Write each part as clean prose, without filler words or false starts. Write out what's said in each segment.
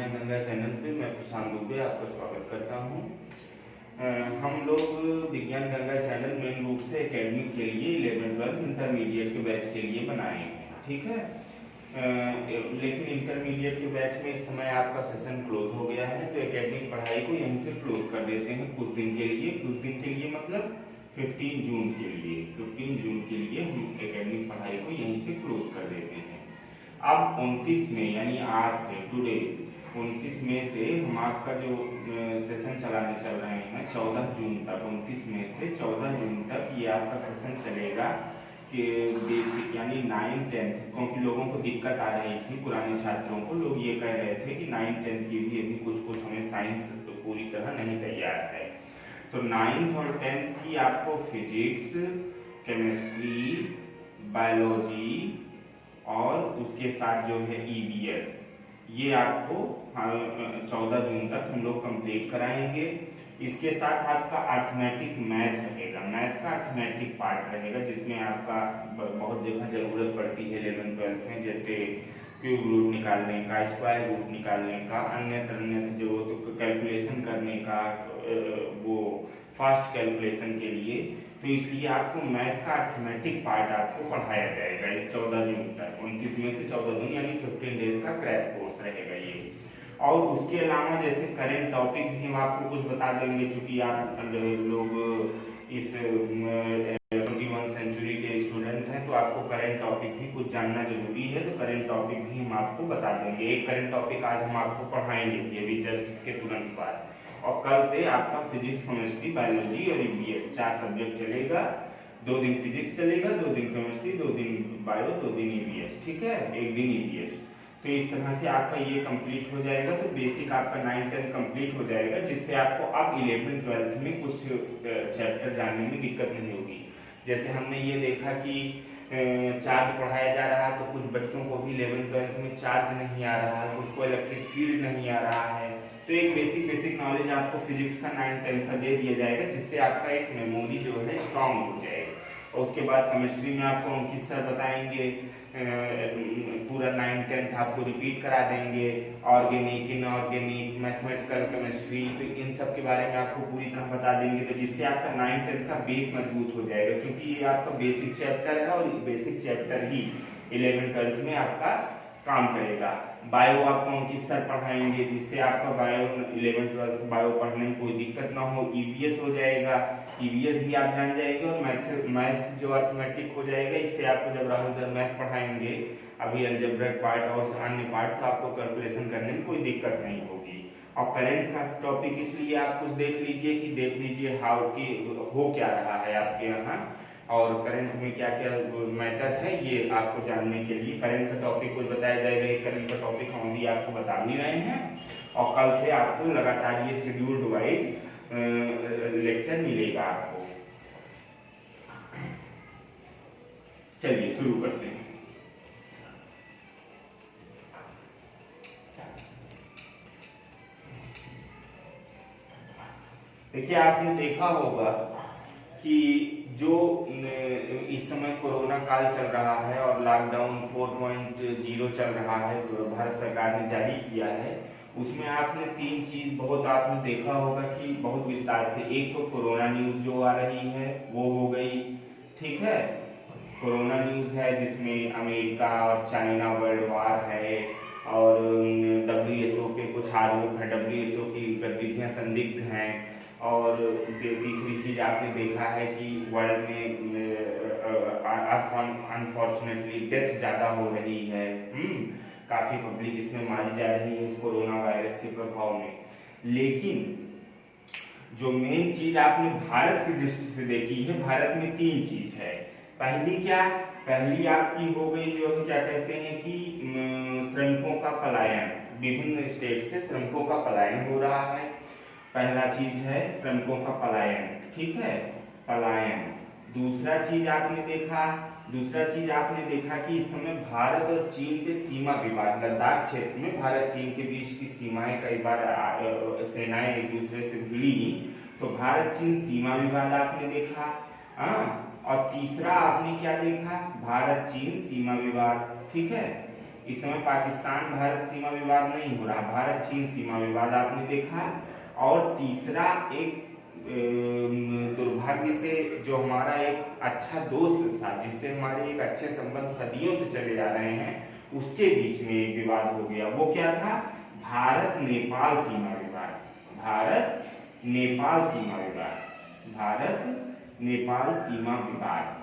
विज्ञान गंगा चैनल पे मैं प्रशांत दुबे आपका स्वागत करता हूँ। हम लोग विज्ञान गंगा चैनल मेन रूप से एकेडमिक के लिए 11th-12th इंटरमीडिएट के बैच के लिए बनाए हैं, ठीक है। लेकिन इंटरमीडिएट के बैच में इस समय आपका सेशन क्लोज हो गया है, तो एकेडमिक पढ़ाई को यहीं से क्लोज कर देते हैं कुछ दिन के लिए मतलब 15 जून के लिए 15 जून के लिए हम एकेडमिक पढ़ाई को यहीं से क्लोज कर देते हैं। अब 29 मई यानी आज से टुडे 29 मई से हम आपका जो सेशन चलाने चल रहे हैं 14 जून तक, 29 मई से 14 जून तक ये आपका सेशन चलेगा कि बेसिक यानी 9-10, क्योंकि लोगों को दिक्कत आ रही थी, पुराने छात्रों को लोग ये कह रहे थे कि 9-10 की भी अभी कुछ हमें साइंस तो पूरी तरह नहीं तैयार है। तो 9th और 10th की आपको फिजिक्स, केमिस्ट्री, बायोलॉजी और उसके साथ जो है ईवीएस, ये आपको 14 जून तक हम लोग कंप्लीट कराएंगे। इसके साथ आपका अर्थमेटिक मैथ रहेगा, मैथ का अर्थमेटिक पार्ट रहेगा, जिसमें आपका बहुत जगह जरूरत पड़ती है 11th-12th में, जैसे क्यूब रूट निकालने का, स्क्वायर रूट निकालने का, अन्य जो कैलकुलेशन करने का, वो फास्ट कैलकुलेशन के लिए। तो इसलिए आपको मैथ का अर्थमेटिक पार्ट आपको पढ़ाया जाएगा इस 14 जून तक, 29 मई से 14 जून यानी 15 डेज का क्रैश कोर्स रहेगा ये। और उसके अलावा जैसे करेंट टॉपिक भी हम आपको कुछ बता देंगे, क्योंकि आप लोग इस 21 सेंचुरी के स्टूडेंट हैं, तो आपको करेंट टॉपिक भी कुछ जानना जरूरी है, तो करेंट टॉपिक भी हम आपको बता देंगे। एक करेंट टॉपिक आज हम आपको पढ़ाएंगे अभी जस्ट इसके तुरंत बाद, और कल से आपका फिजिक्स, केमिस्ट्री, बायोलॉजी और ईवीएस 4 सब्जेक्ट चलेगा। 2 दिन फिजिक्स चलेगा, 2 दिन केमिस्ट्री, 2 दिन बायो, 2 दिन ईवीएस, ठीक है, 1 दिन ईवीएस। तो इस तरह से आपका ये कंप्लीट हो जाएगा, तो बेसिक आपका 9-10 कंप्लीट हो जाएगा, जिससे आपको अब 11th-12th में कुछ चैप्टर जानने में दिक्कत नहीं होगी। जैसे हमने ये देखा कि चार्ज पढ़ाया जा रहा है, तो कुछ बच्चों को भी 11th-12th में चार्ज नहीं आ रहा है, कुछ को इलेक्ट्रिक फील्ड नहीं आ रहा है, तो एक बेसिक नॉलेज आपको फिजिक्स का 9-10 का दे दिया जाएगा, जिससे आपका एक मेमोरी जो है स्ट्रांग हो जाएगा। और उसके बाद केमिस्ट्री में आपको अंकित सर बताएंगे, पूरा 9-10 आपको रिपीट करा देंगे, ऑर्गेनिक, इनऑर्गेनिक, मैथमेटिकल केमिस्ट्री, तो इन सब के बारे में आपको पूरी तरह बता देंगे, तो जिससे आपका 9-10 का बेस मजबूत हो जाएगा, क्योंकि ये आपका बेसिक चैप्टर है और बेसिक चैप्टर ही 11th-12th में आपका काम करेगा। बायो आपको अंकित सर पढ़ाएंगे, जिससे आपका बायो 11th-12th बायो पढ़ने में कोई दिक्कत ना हो। ईवीएस हो जाएगा, ईवीएस भी आप जान जाएंगे, और मैथ्स जो अर्थमेटिक हो जाएगा, इससे आपको जब राहुल सर मैथ पढ़ाएंगे अभी अलजेब्रिक पार्ट और अन्य पार्ट, तो आपको कैलकुलेशन करने में कोई दिक्कत नहीं होगी। और करंट का टॉपिक इसलिए आप कुछ देख लीजिए हाउ की हो क्या रहा है आपके यहाँ, और करंट में क्या क्या मैटर है, ये आपको जानने के लिए करंट का टॉपिक कुछ बताया जाएगा। ये करंट का टॉपिक हम भी आपको बता भी रहे हैं, और कल से आपको लगातार ये शेड्यूल्ड वाइज लेक्चर मिलेगा आपको। चलिए शुरू करते हैं। देखिए, आपने देखा होगा कि जो इस समय कोरोना काल चल रहा है और लॉकडाउन 4.0 चल रहा है, भारत सरकार ने जारी किया है, उसमें आपने 3 चीज बहुत आपने देखा होगा कि बहुत विस्तार से। एक तो कोरोना न्यूज जो आ रही है वो हो गई, ठीक है, कोरोना न्यूज है जिसमें अमेरिका और चाइना वर्ल्ड वार है, और WHO पे कुछ आरोप है, WHO की गतिविधियां संदिग्ध हैं। और तीसरी चीज आपने देखा है कि वर्ल्ड में अनफॉर्चुनेटली डेथ ज्यादा हो रही है, काफी पब्लिक इसमें मारी जा रही है इस कोरोना वायरस के प्रभाव में। लेकिन जो मेन चीज आपने भारत की दृष्टि से देखी है, भारत में 3 चीज है। पहली आपकी हो गई जो क्या कहते हैं कि श्रमिकों का पलायन, विभिन्न स्टेट से श्रमिकों का पलायन हो रहा है, पहला चीज है श्रमिकों का पलायन, ठीक है, पलायन। दूसरा चीज आपने देखा कि इस समय भारत और चीन के सीमा विवाद, लद्दाख क्षेत्र में भारत चीन के बीच की सीमाएं कई बार सेनाएं एक दूसरे से भिड़ी, तो भारत चीन सीमा विवाद आपने देखा। और तीसरा आपने क्या देखा, भारत चीन सीमा विवाद, ठीक है, इस समय पाकिस्तान भारत सीमा विवाद नहीं हो रहा, भारत चीन सीमा विवाद आपने देखा। और तीसरा एक दुर्भाग्य से जो हमारा एक अच्छा दोस्त था, जिससे हमारे एक अच्छे संबंध सदियों से चले जा रहे हैं, उसके बीच में एक विवाद हो गया। वो क्या था? भारत नेपाल सीमा विवाद। भारत नेपाल सीमा विवाद। भारत नेपाल सीमा विवाद।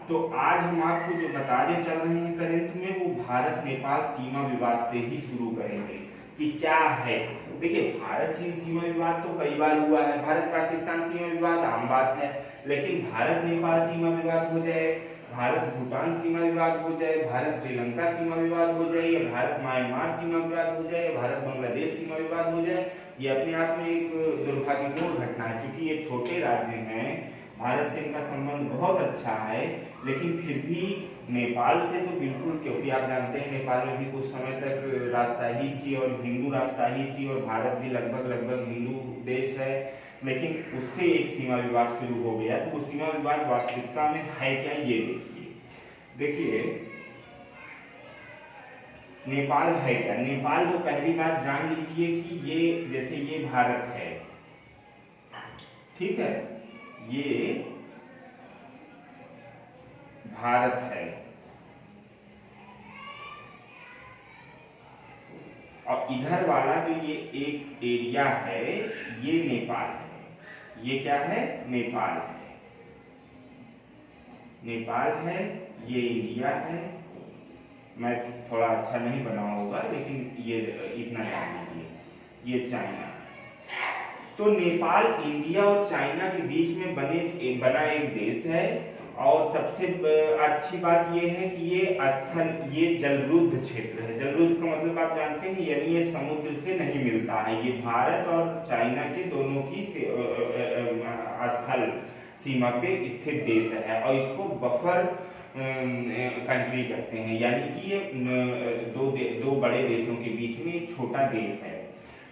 तो आज हम आपको जो बताने चल रहे हैं करंट में, वो भारत नेपाल सीमा विवाद से ही शुरू करेंगे कि क्या है। देखिए, भारत चीन सीमा विवाद तो कई बार हुआ है, भारत पाकिस्तान सीमा विवाद आम बात है, लेकिन भारत नेपाल सीमा विवाद हो जाए, भारत भूटान सीमा विवाद हो जाए, भारत श्रीलंका सीमा विवाद हो जाए, या भारत म्यांमार सीमा विवाद हो जाए, या भारत बांग्लादेश सीमा विवाद हो जाए, ये अपने आप में एक दुर्भाग्यपूर्ण घटना है। क्योंकि ये छोटे राज्य हैं, भारत से इनका संबंध बहुत अच्छा है, लेकिन फिर भी नेपाल से तो बिल्कुल, क्योंकि आप जानते हैं नेपाल में भी कुछ समय तक राजशाही थी और हिंदू राजशाही थी, और भारत भी लगभग हिंदू देश है, लेकिन उससे एक सीमा विवाद शुरू हो गया। तो वो सीमा विवाद वास्तविकता में है क्या, ये देखिए नेपाल है क्या। नेपाल तो पहली बात जान लीजिए कि ये, जैसे ये भारत है, ठीक है, ये भारत है, और इधर वाला जो ये एक एरिया है, ये नेपाल है। ये क्या है? नेपाल है। नेपाल है, ये इंडिया है। मैं थोड़ा अच्छा नहीं बना होगा, लेकिन ये इतना जान लीजिए, ये चाइना। तो नेपाल इंडिया और चाइना के बीच में बना एक देश है। और सबसे अच्छी बात ये है कि ये जलरुद्ध क्षेत्र है। जलरुद्ध का मतलब आप जानते हैं, यानी ये समुद्र से नहीं मिलता है। ये भारत और चाइना के दोनों की स्थल सीमा पे स्थित देश है, और इसको बफर कंट्री कहते हैं, यानी कि ये दो बड़े देशों के बीच में एक छोटा देश है।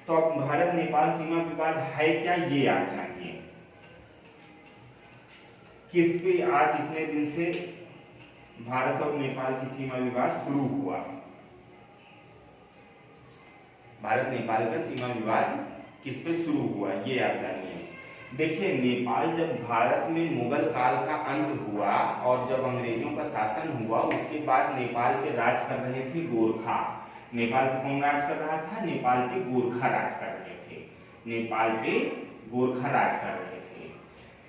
तो अब भारत नेपाल सीमा विवाद है क्या, ये आप जानिए। किस पे आज इतने दिन से भारत और नेपाल की सीमा विवाद शुरू हुआ? भारत नेपाल का सीमा विवाद किस पे शुरू हुआ, ये आप जानिए। देखिए, नेपाल जब भारत में मुगल काल का अंत हुआ और जब अंग्रेजों का शासन हुआ, उसके बाद नेपाल पे राज कर रहे थे गोरखा। नेपाल पे कौन राज कर रहा था? नेपाल पे गोरखा राज कर रहे थे। नेपाल पे गोरखा राज कर रहे थे।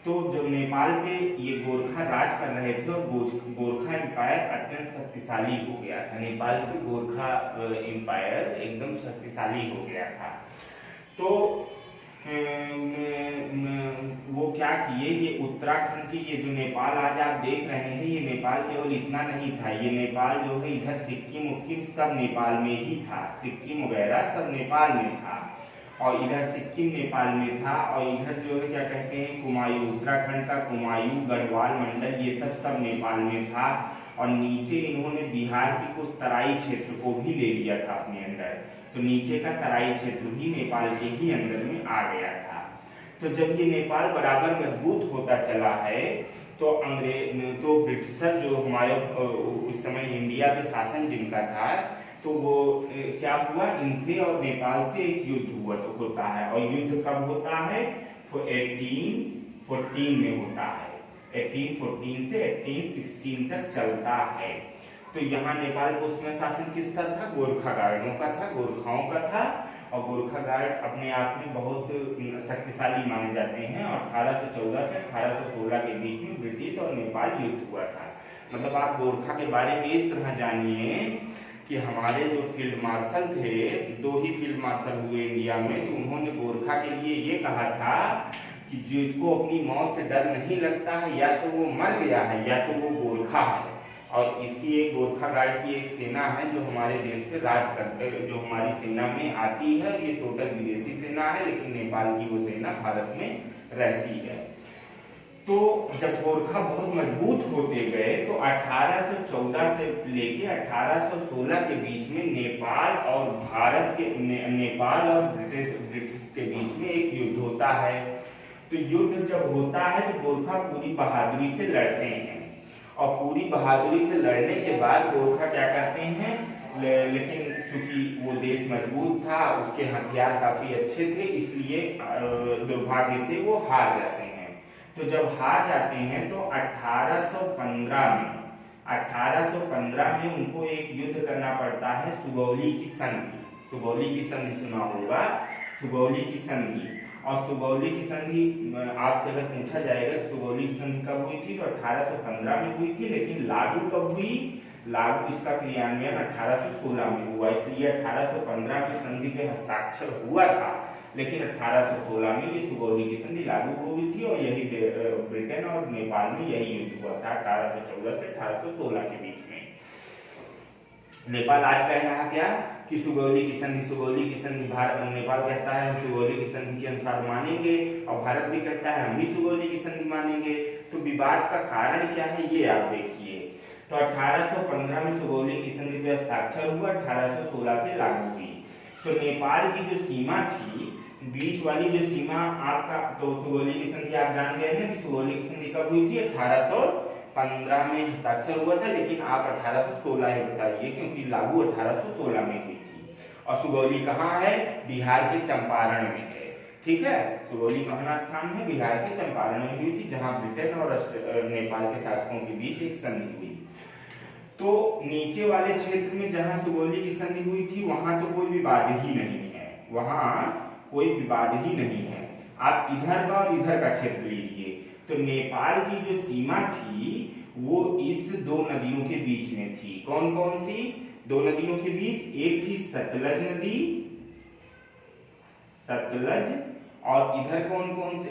तो जब नेपाल पे ये गोरखा राज कर रहे थे, और गोरखा एम्पायर अत्यंत शक्तिशाली हो गया था। नेपाल पे गोरखा एम्पायर एकदम शक्तिशाली हो गया था। तो वो क्या किए, ये उत्तराखंड की ये जो नेपाल आज आप देख रहे हैं, ये नेपाल केवल इतना नहीं था। ये नेपाल जो है, इधर सिक्किम उक्किम सब नेपाल में ही था, सिक्किम वगैरह सब नेपाल में था, और इधर सिक्किम नेपाल में था, और इधर जो है क्या कहते हैं, कुमायूं, उत्तराखंड का कुमायूं गढ़वाल मंडल, ये सब नेपाल में था। और नीचे इन्होंने बिहार के कुछ तराई क्षेत्र को भी ले लिया था अपने अंदर। तो नीचे का तराई क्षेत्र भी नेपाल के ही अंदर में आ गया था। तो जब ये नेपाल बराबर मजबूत होता चला है, तो ब्रिटिशर जो हमारे उस समय इंडिया पे शासन जिनका था, तो वो क्या हुआ, इनसे और नेपाल से एक युद्ध होता है। और युद्ध कब होता है? 1814 में होता है। 1814 से 1816 तक चलता है। तो यहाँ नेपाल को उसमें शासन किसका था? गोरखा गार्डों का था, गोरखाओं का था। और गोरखा गार्ड अपने आप में बहुत शक्तिशाली माने जाते हैं। और 1814 से 1816 के बीच में ब्रिटिश और नेपाल युद्ध हुआ था। मतलब आप गोरखा के बारे में इस तरह जानिए कि हमारे जो फील्ड मार्शल थे, 2 ही फील्ड मार्शल हुए इंडिया में, तो उन्होंने गोरखा के लिए ये कहा था कि जिसको अपनी मौत से डर नहीं लगता है, या तो वो मर गया है, या तो वो गोरखा है। और इसकी एक गोरखा गार्ड की एक सेना है जो हमारे देश पे राज करते, जो हमारी सेना में आती है। ये टोटल विदेशी सेना है, लेकिन नेपाल की वो सेना भारत में रहती है। तो जब गोरखा बहुत मजबूत होते गए, तो 1814 से लेके 1816 के बीच में नेपाल और भारत के नेपाल और ब्रिटिश के बीच में एक युद्ध होता है। तो युद्ध जब होता है, तो गोरखा पूरी बहादुरी से लड़ते हैं। और पूरी बहादुरी से लड़ने के बाद गोरखा क्या करते हैं, लेकिन चूंकि वो देश मजबूत था, उसके हथियार काफी अच्छे थे, इसलिए दुर्भाग्य से वो हार जाते हैं। तो जब हार जाते हैं तो 1815 में उनको एक युद्ध करना पड़ता है, सुगौली की संधि। सुगौली की संधि सुना होगा, सुगौली की संधि। और सुगौली की संधि आपसे अगर पूछा जाएगा कि सुगौली की संधि कब हुई थी, तो 1815 में हुई थी, लेकिन लागू कब हुई, लागू इसका क्रियान्वयन 1816 में हुआ। इसलिए 1815 की संधि पे हस्ताक्षर हुआ था, लेकिन 1816 में ये सुगौली की संधि लागू हो गई थी, और यही ब्रिटेन और नेपाल में यही युद्ध हुआ था 1814 से 1816 के बीच में। नेपाल आज कह रहा क्या कि सुगौली की संधि भारत, नेपाल कहता है हम सुगौली की संधि के अनुसार मानेंगे, और भारत भी कहता है हम भी सुगौली की संधि मानेंगे। तो विवाद का कारण क्या है ये आप देखिए। तो 1815 में सुगौली की संधि पे हस्ताक्षर हुआ, 1816 से लागू हुई। तो नेपाल की जो सीमा थी, बीच वाली जो सीमा आपका, तो सुगौली की संधि आप जान गए ना कि सुगौली की संधि कब हुई थी, 1815 में हस्ताक्षर हुआ था, लेकिन आप 1816 ही बताइए क्योंकि लागू 1816 में हुई थी। और सुगौली कहाँ है, बिहार के चंपारण में है, ठीक है। सुगौली कहाँ स्थान है, बिहार के चंपारण में हुई थी, जहां ब्रिटेन और नेपाल के शासकों के बीच एक संधि हुई। तो नीचे वाले क्षेत्र में जहां सुगौली की संधि हुई थी वहां तो कोई विवाद ही नहीं है, वहां कोई विवाद ही नहीं है। आप इधर का और इधर का क्षेत्र लीजिए, तो नेपाल की जो सीमा थी वो इस दो नदियों के बीच में थी। कौन कौन सी दो नदियों के बीच, एक थी सतलज नदी, सतलज, और इधर कौन कौन से,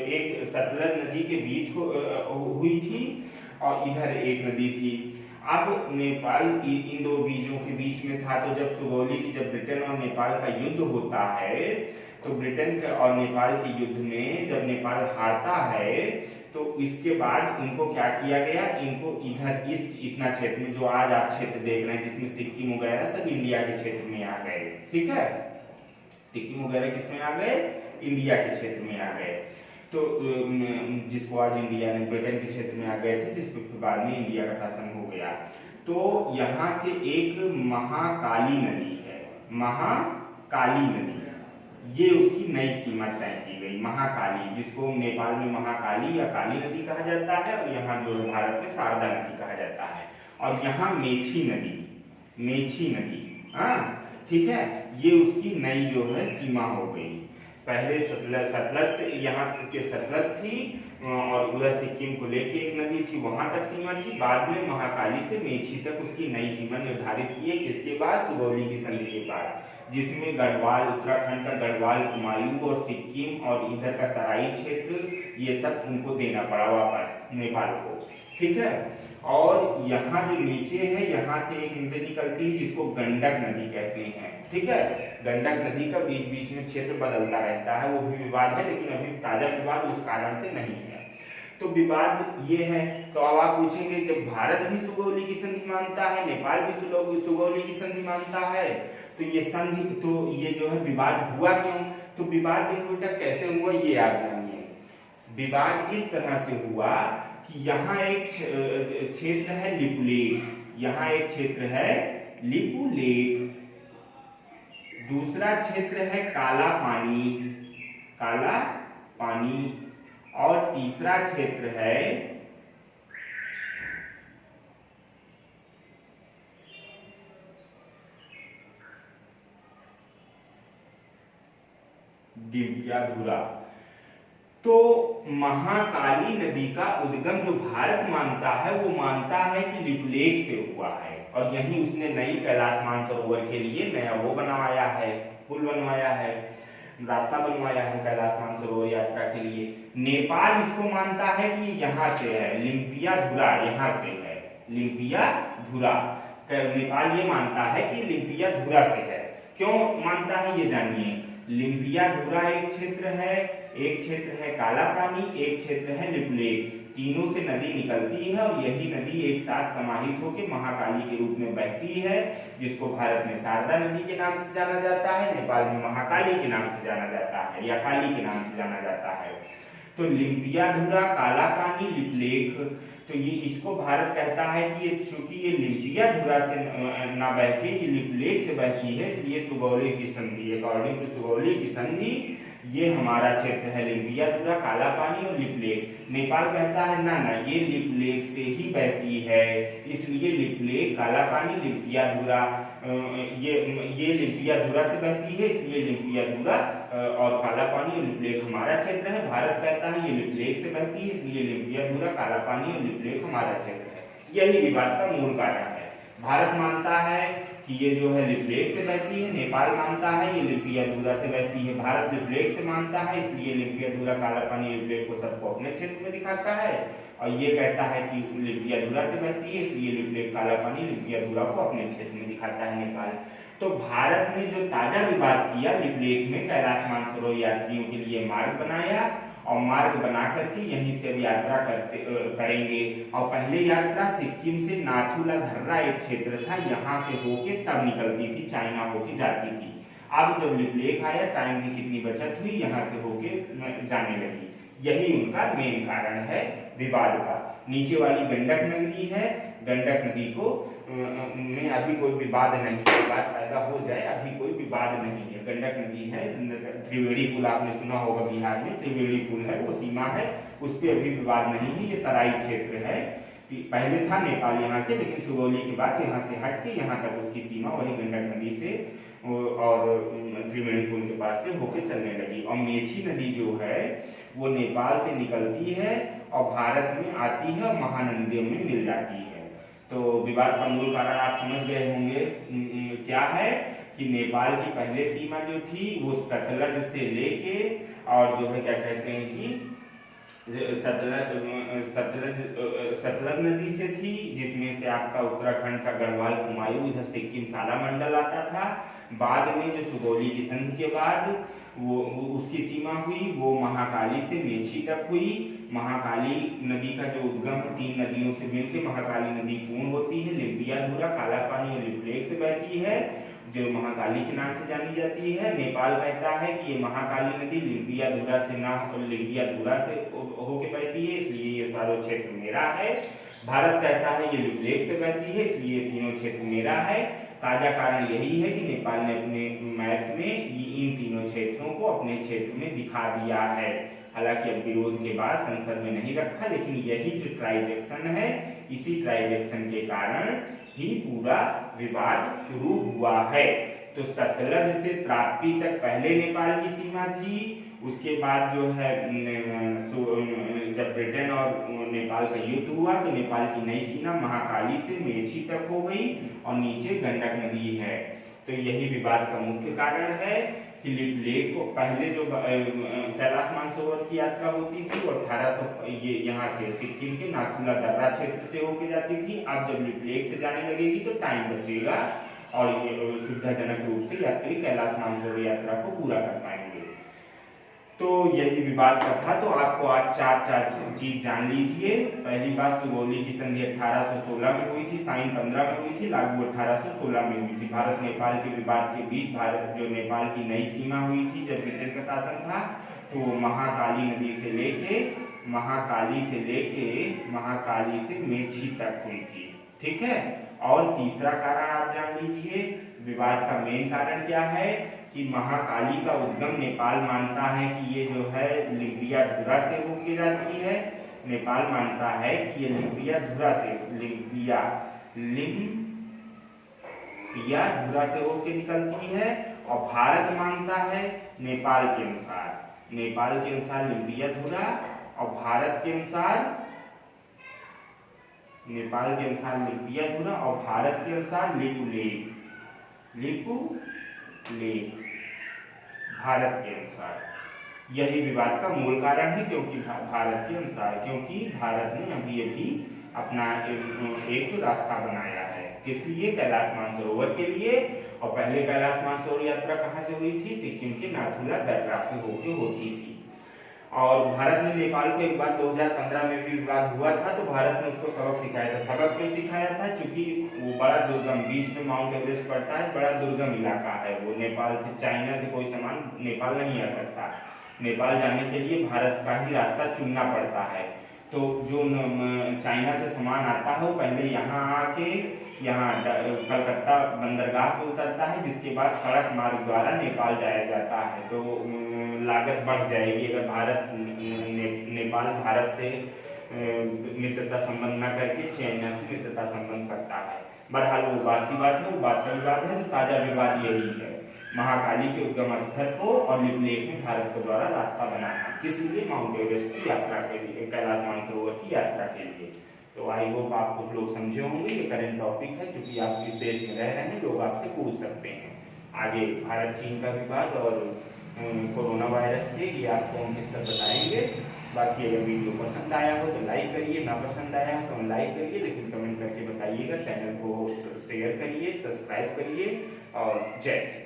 एक सतलज नदी के बीच हुई थी, और इधर एक नदी थी। अब नेपाल इन दो बीजों के बीच में था। तो जब सुगौली की, जब ब्रिटेन और नेपाल का युद्ध होता है, तो ब्रिटेन और नेपाल के युद्ध में जब नेपाल हारता है, तो इसके बाद इनको क्या किया गया, इनको इधर इस इतना क्षेत्र में जो आज आप क्षेत्र देख रहे हैं, जिसमें सिक्किम वगैरह सब इंडिया के क्षेत्र में आ गए, ठीक है। सिक्किम वगैरह किसमें आ गए, इंडिया के क्षेत्र में आ गए। तो जिसको आज इंडिया ने ब्रिटेन के क्षेत्र में आ गए थे, जिसको फिर बाद में इंडिया का शासन हो गया। तो यहाँ से एक महाकाली नदी है, महाकाली नदी, ये उसकी नई सीमा तय की गई, महाकाली, जिसको नेपाल में महाकाली या काली नदी कहा जाता है, और यहाँ जो है भारत में शारदा नदी कहा जाता है। और यहाँ मेची नदी, हाँ ठीक है, ये उसकी नई जो है सीमा हो गई। पहले सतलज से यहाँ के सतलज थी, और उधर सिक्किम को लेके एक नदी थी, वहां तक सीमा थी। बाद में महाकाली से मेची तक उसकी नई सीमा निर्धारित की है, किसके बाद, सुगौली की संधि के बाद, जिसमें गढ़वाल, उत्तराखंड का गढ़वाल, कुमायूं और सिक्किम और इधर का तराई क्षेत्र, ये सब उनको देना पड़ा वापस नेपाल को, ठीक है। और यहाँ जो नीचे है, यहाँ से एक नदी निकलती है जिसको गंडक नदी कहते हैं, ठीक है। गंडक नदी का बीच बीच में क्षेत्र बदलता रहता है, वो भी विवाद है, लेकिन अभी ताजा विवाद उस कारण से नहीं है। तो विवाद ये है। तो अब आप पूछेंगे, जब भारत भी सुगौली की संधि मानता है, नेपाल भी सुगौली की संधि मानता है, तो ये संधि, तो ये जो है विवाद हुआ क्यों? तो विवाद देखो बेटा कैसे हुआ, ये आप जानिए। विवाद इस तरह से हुआ कि यहाँ एक क्षेत्र है लिपुलेख, यहाँ एक क्षेत्र है लिपुलेख, दूसरा क्षेत्र है काला पानी, और तीसरा क्षेत्र है डिम्पियाधुरा। तो महाकाली नदी का उद्गम जो भारत मानता है, वो मानता है कि लिपुलेख से हुआ है, और यही उसने नई कैलाश मानसरोवर के लिए नया वो बनवाया है, पुल बनवाया है, रास्ता बनवाया है कैलाश मानसरोवर यात्रा के लिए। नेपाल इसको मानता है कि यहाँ से है, लिम्पियाधुरा यहाँ से है, लिम्पियाधुरा। नेपाल ये मानता है कि लिम्पियाधुरा से है। क्यों मानता है ये जानिए। लिम्पियाधुरा एक क्षेत्र है काला पानी, एक क्षेत्र है लिपुलेख, तीनों से नदी निकलती है, और यही नदी एक साथ समाहित होकर महाकाली के रूप में बहती है, जिसको भारत में शारदा नदी के नाम से जाना जाता है, नेपाल में महाकाली के नाम से जाना जाता है, या काली के नाम से जाना जाता है। तो लिम्पियाधुरा, काला पानी, लिपुलेख, तो ये इसको भारत कहता है कि ये चूंकि ये लिपिया धुरा से ना बह के ये लिपलेख से बहती है, इसलिए सुगौली की संधि, अकॉर्डिंग टू सुगौली की संधि ये हमारा क्षेत्र है लिपिया धुरा, काला पानी और लिपलेख। नेपाल कहता है ना ना ये लिपलेख से ही बहती है, इसलिए लिपलेख, काला पानी, लिपिया धुरा, ये लिपिया धुरा से बहती है, इसलिए लिपिया धुरा और काला पानी और लिपलेख हमारा क्षेत्र है। भारत कहता है ये लिपलेख से बहती है, इसलिए लिपिया धुरा, काला पानी और लिपलेख हमारा क्षेत्र है। यही विवाद का मूल कारण है। भारत मानता है कि ये जो है लिपलेख से बहती है, नेपाल मानता है ये लिपिया धुरा से बहती है। भारत लिपलेख से मानता है, इसलिए लिपिया धुरा, काला पानी, लिपलेख को सबको अपने क्षेत्र में दिखाता है, और ये कहता है कि लिपिया धुरा से बहती है, इसलिए लिपलेख, काला पानी, लिपिया धुरा को अपने क्षेत्र में दिखाता है नेपाल। तो भारत ने जो ताजा विवाद किया लिपलेख में, कैलाश मानसरोवर यात्रियों के लिए मार्ग बनाया, और मार्ग बना करके यहीं से अब यात्रा करेंगे। और पहले यात्रा सिक्किम से नाथुला धर्रा एक क्षेत्र था, यहाँ से होके तब निकलती थी, चाइना होके जाती थी। अब जब लिपलेख आया, टाइम की कितनी बचत हुई, यहाँ से होके जाने लगी। यही उनका मेन कारण है विवाद का। नीचे वाली गंडक नदी है, गंडक नदी को में अभी कोई विवाद नहीं, विवाद पैदा हो जाए अभी कोई विवाद नहीं है। गंडक नदी है, त्रिवेणी पुल आपने सुना होगा, बिहार में त्रिवेणी पुल है, वो सीमा है, उस पर अभी विवाद नहीं है। ये तराई क्षेत्र है, पहले था नेपाल यहाँ से, लेकिन सुगौली के बाद यहाँ से हट के यहाँ तक उसकी सीमा वही गंडक नदी से और त्रिवेणी पुल के पास से होके चलने लगी। और मेची नदी जो है वो नेपाल से निकलती है और भारत में आती है और महानदियों में मिल जाती है। तो विवाद का मूल कारण आप समझ गए होंगे क्या है कि नेपाल की पहले सीमा जो थी वो सतलज से लेके और जो है क्या कहते हैं कि सतलज नदी से थी, जिसमें से आपका उत्तराखंड का गढ़वाल, कुमायूं, इधर सिक्किम, साला मंडल आता था। बाद में जो सुगौली की संधि के बाद वो उसकी सीमा हुई, वो महाकाली से मेची तक हुई। महाकाली नदी का जो उद्गम 3 नदियों से मिलकर महाकाली नदी पूर्ण होती है, लिपिया धुरा, काला पानी और लिपलेख से बहती है, जो महाकाली के नाम से जानी जाती है। नेपाल कहता है कि ये महाकाली नदी लिपिया धुरा से ना, लिपिया धुरा से होके बहती है, इसलिए ये सारा क्षेत्र मेरा है। भारत कहता है ये लिपलेख से बहती है, इसलिए तीनों क्षेत्र मेरा है। ताजा कारण यही है कि नेपाल ने अपने मैप में इन तीनों क्षेत्रों को अपने क्षेत्र में दिखा दिया है। हालांकि अब विरोध के बाद संसद में नहीं रखा, लेकिन यही जो ट्राइजेक्शन है, इसी ट्राइजेक्शन के कारण ही पूरा विवाद शुरू हुआ है। तो सतलज से ताप्ती तक पहले नेपाल की सीमा थी, उसके बाद जो है जब ब्रिटेन और नेपाल का युद्ध हुआ तो नेपाल की नई सीमा महाकाली से मेची तक हो गई और नीचे गंडक नदी है। तो यही विवाद का मुख्य कारण है कि लिपलेख को पहले जो कैलाश मानसरोवर की यात्रा होती थी वो 1800 ये यहाँ से सिक्किम के नाथुला दर्रा क्षेत्र से होके जाती थी। अब जब लिपलेख से जाने लगेगी तो टाइम बचेगा और ये सुविधाजनक रूप से यात्री कैलाश मानसरोवर यात्रा को पूरा कर पाएंगे। तो यही विवाद का था। तो आपको आज चार चीज जान लीजिए। पहली बात, सुगौली की संधि 1816 में हुई थी, साइन 15 में हुई थी, लागू 1816 में हुई थी। भारत नेपाल के विवाद के बीच भारत जो नेपाल की नई सीमा हुई थी जब ब्रिटेन का शासन था, तो महाकाली नदी से लेके महाकाली से मेची तक हुई थी। ठीक है। और तीसरा कारण आप जान लीजिए, विवाद का मेन कारण क्या है कि महाकाली का उद्गम नेपाल मानता है कि ये जो है लिपिया धुरा से होके जाती है। नेपाल मानता है कि ये लिपिया धुरा से होके निकलती है, और भारत मानता है नेपाल के अनुसार लिपिया धुरा, और भारत के अनुसार नेपाल के अनुसार लिपिया धुरा और भारत के अनुसार लिपुलेख भारत के अनुसार। यही विवाद का मूल कारण है, क्योंकि भारत के अनुसार, क्योंकि भारत ने अभी अपना एक तो रास्ता बनाया है, किस लिए? कैलाश मानसरोवर के लिए। और पहले कैलाश मानसरोवर यात्रा कहाँ से हुई थी? सिक्किम के नाथुला दर्रा से होती थी। और भारत ने नेपाल को एक बार 2015 में भी विवाद हुआ था, तो भारत ने उसको सबक सिखाया था। सबक क्यों सिखाया था? क्योंकि वो बड़ा दुर्गम, बीच में माउंट एवरेस्ट पड़ता है, बड़ा दुर्गम इलाका है वो। नेपाल से, चाइना से कोई सामान नेपाल नहीं आ सकता। नेपाल जाने के लिए भारत का ही रास्ता चुनना पड़ता है। तो जो चाइना से सामान आता है वो पहले यहाँ आके यहाँ कलकत्ता बंदरगाह पे उतरता है, जिसके बाद सड़क मार्ग द्वारा नेपाल जाया जाता है। तो लागत बढ़ जाएगी अगर नेपाल भारत से मित्रता संबंध न करके चाइना से मित्रता संबंध करता है। बहरहाल वो बात की बात है, वो बात का विवाद है। तो ताजा विवाद यही है, महाकाली के उद्गम स्थल को और लेक में भारत के द्वारा रास्ता बनाना, किस लिए? माउंट एवरेस्ट की यात्रा के लिए, कैलाश मानसरोवर की यात्रा के लिए। तो आई होप आप कुछ लोग समझे होंगे। ये करंट टॉपिक है, चूंकि आप इस देश में रह रहे हैं, लोग आपसे पूछ सकते हैं। आगे भारत चीन का विवाद और कोरोना वायरस के, ये आपको हम किस तरह बताएंगे। बाकी अगर वीडियो पसंद आया हो तो लाइक करिए, ना पसंद आया हो तो लाइक करिए, लेकिन कमेंट करके बताइएगा। चैनल को शेयर करिए, सब्सक्राइब करिए और जय हिंद।